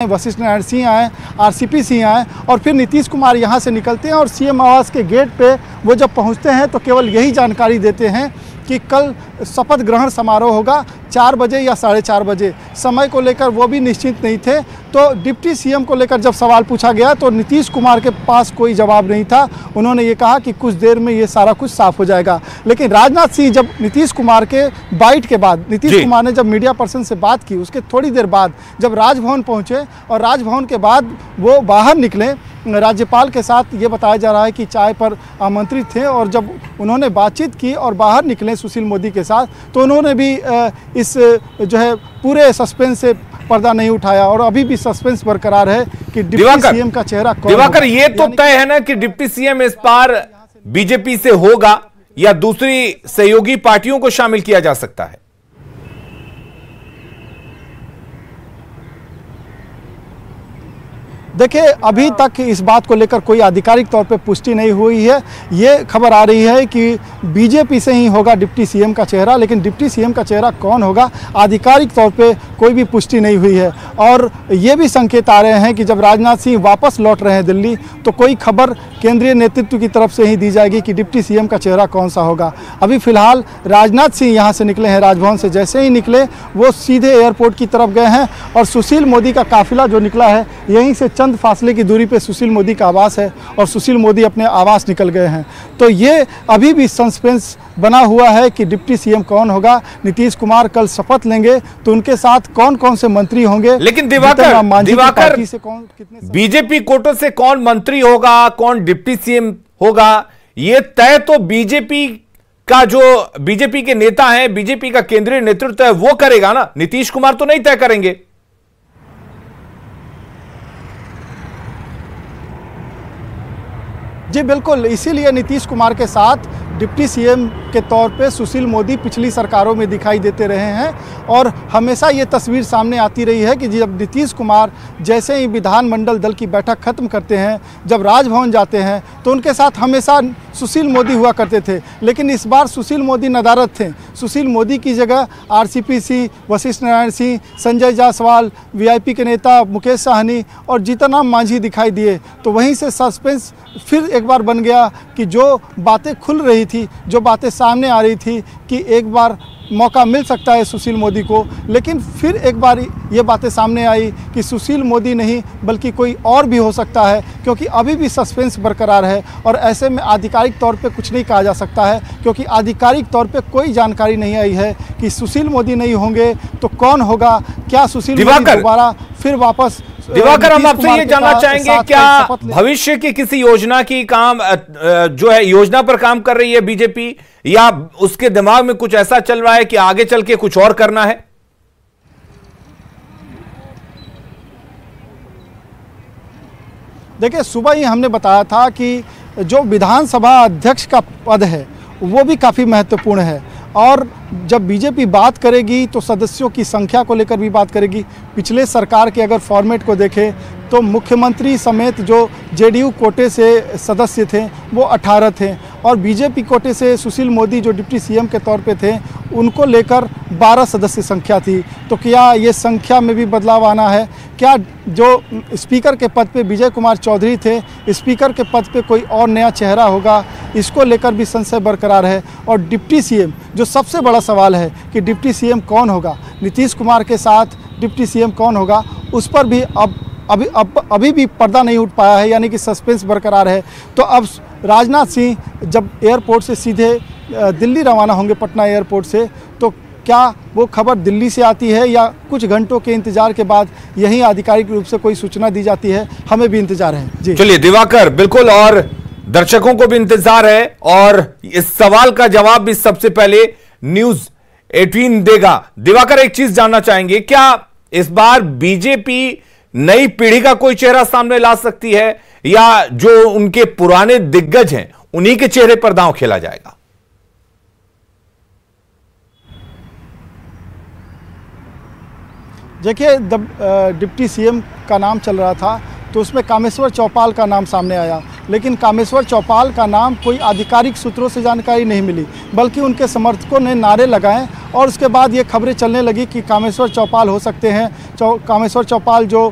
वशिष्ठ नारायण सिंह आए, आरसीपी सिंह आए और फिर नीतीश कुमार यहाँ से निकलते हैं और सीएम आवास के गेट पे वो जब पहुँचते हैं तो केवल यही जानकारी देते हैं कि कल शपथ ग्रहण समारोह होगा 4 बजे या 4:30 बजे। समय को लेकर वो भी निश्चित नहीं थे। तो डिप्टी सीएम को लेकर जब सवाल पूछा गया तो नीतीश कुमार के पास कोई जवाब नहीं था। उन्होंने ये कहा कि कुछ देर में ये सारा कुछ साफ हो जाएगा। लेकिन राजनाथ सिंह जब नीतीश कुमार के बाइट के बाद नीतीश कुमार ने जब मीडिया पर्सन से बात की, उसके थोड़ी देर बाद जब राजभवन पहुँचे और राजभवन के बाद वो बाहर निकले, राज्यपाल के साथ ये बताया जा रहा है कि चाय पर आमंत्रित थे और जब उन्होंने बातचीत की और बाहर निकले सुशील मोदी के साथ तो उन्होंने भी इस जो है पूरे सस्पेंस से पर्दा नहीं उठाया और अभी भी सस्पेंस बरकरार है कि डिप्टी सीएम का चेहरा कौन दिवाकर, ये तो तय है ना कि डिप्टी सीएम इस बार बीजेपी से होगा या दूसरी सहयोगी पार्टियों को शामिल किया जा सकता है? देखिए, अभी तक इस बात को लेकर कोई आधिकारिक तौर पे पुष्टि नहीं हुई है। ये खबर आ रही है कि बीजेपी से ही होगा डिप्टी सीएम का चेहरा, लेकिन डिप्टी सीएम का चेहरा कौन होगा आधिकारिक तौर पे कोई भी पुष्टि नहीं हुई है। और ये भी संकेत आ रहे हैं कि जब राजनाथ सिंह वापस लौट रहे हैं दिल्ली तो कोई खबर केंद्रीय नेतृत्व की तरफ से ही दी जाएगी कि डिप्टी सीएम का चेहरा कौन सा होगा। अभी फिलहाल राजनाथ सिंह यहाँ से निकले हैं, राजभवन से जैसे ही निकले वो सीधे एयरपोर्ट की तरफ गए हैं और सुशील मोदी का काफिला जो निकला है यहीं से चंद फासले की दूरी पे सुशील मोदी का आवास है और सुशील मोदी अपने आवास निकल गए हैं। तो ये अभी भी सस्पेंस बना हुआ है कि डिप्टी सीएम कौन होगा। नीतीश कुमार कल शपथ लेंगे तो उनके साथ कौन कौन से मंत्री होंगे। लेकिन दिवाकर से कौन कितने बीजेपी कोटे से कौन मंत्री होगा, कौन डिप्टी सीएम होगा, ये तय तो बीजेपी का जो बीजेपी के नेता हैं, बीजेपी का केंद्रीय नेतृत्व है वो करेगा ना। नीतीश कुमार तो नहीं तय करेंगे। जी बिल्कुल, इसीलिए नीतीश कुमार के साथ डिप्टी सीएम के तौर पे सुशील मोदी पिछली सरकारों में दिखाई देते रहे हैं और हमेशा ये तस्वीर सामने आती रही है कि जब नीतीश कुमार जैसे ही विधानमंडल दल की बैठक खत्म करते हैं, जब राजभवन जाते हैं तो उनके साथ हमेशा सुशील मोदी हुआ करते थे। लेकिन इस बार सुशील मोदी नदारद थे। सुशील मोदी की जगह आरसीपी सिंह, वशिष्ठ नारायण सिंह, संजय जायसवाल, वीआईपी के नेता मुकेश साहनी और जीतन राम मांझी दिखाई दिए। तो वहीं से सस्पेंस फिर एक बार बन गया कि जो बातें खुल रही थी, जो बातें सामने आ रही थी कि एक बार मौका मिल सकता है सुशील मोदी को, लेकिन फिर एक बार ये बातें सामने आई कि सुशील मोदी नहीं बल्कि कोई और भी हो सकता है, क्योंकि अभी भी सस्पेंस बरकरार है और ऐसे में आधिकारिक तौर पे कुछ नहीं कहा जा सकता है, क्योंकि आधिकारिक तौर पे कोई जानकारी नहीं आई है कि सुशील मोदी नहीं होंगे तो कौन होगा। क्या सुशील मोदी दोबारा फिर वापस? दिवाकर, हम आपसे ये जानना चाहेंगे क्या भविष्य की किसी योजना की काम जो है योजना पर काम कर रही है बीजेपी, या उसके दिमाग में कुछ ऐसा चल रहा है कि आगे चल के कुछ और करना है? देखिए, सुबह ही हमने बताया था कि जो विधानसभा अध्यक्ष का पद है वो भी काफ़ी महत्वपूर्ण है और जब बीजेपी बात करेगी तो सदस्यों की संख्या को लेकर भी बात करेगी। पिछले सरकार के अगर फॉर्मेट को देखें तो मुख्यमंत्री समेत जो जेडीयू कोटे से सदस्य थे वो 18 थे और बीजेपी कोटे से सुशील मोदी जो डिप्टी सीएम के तौर पे थे उनको लेकर 12 सदस्य संख्या थी। तो क्या ये संख्या में भी बदलाव आना है? क्या जो स्पीकर के पद पे विजय कुमार चौधरी थे, स्पीकर के पद पे कोई और नया चेहरा होगा? इसको लेकर भी संशय बरकरार है। और डिप्टी सीएम, जो सबसे बड़ा सवाल है कि डिप्टी सीएम कौन होगा, नीतीश कुमार के साथ डिप्टी सीएम कौन होगा, उस पर भी अभी भी पर्दा नहीं उठ पाया है, यानी कि सस्पेंस बरकरार है। तो अब राजनाथ सिंह जब एयरपोर्ट से सीधे दिल्ली रवाना होंगे, पटना एयरपोर्ट से, तो क्या वो खबर दिल्ली से आती है या कुछ घंटों के इंतजार के बाद यही आधिकारिक रूप से कोई सूचना दी जाती है? हमें भी इंतजार है। जी चलिए दिवाकर, बिल्कुल, और दर्शकों को भी इंतजार है और इस सवाल का जवाब भी सबसे पहले न्यूज 18 देगा। दिवाकर, एक चीज जानना चाहेंगे, क्या इस बार बीजेपी नई पीढ़ी का कोई चेहरा सामने ला सकती है या जो उनके पुराने दिग्गज हैं उन्हीं के चेहरे पर दांव खेला जाएगा? देखिए, जब डिप्टी सीएम का नाम चल रहा था तो उसमें कामेश्वर चौपाल का नाम सामने आया लेकिन कामेश्वर चौपाल का नाम कोई आधिकारिक सूत्रों से जानकारी नहीं मिली, बल्कि उनके समर्थकों ने नारे लगाए और उसके बाद ये खबरें चलने लगी कि कामेश्वर चौपाल हो सकते हैं। कामेश्वर चौपाल जो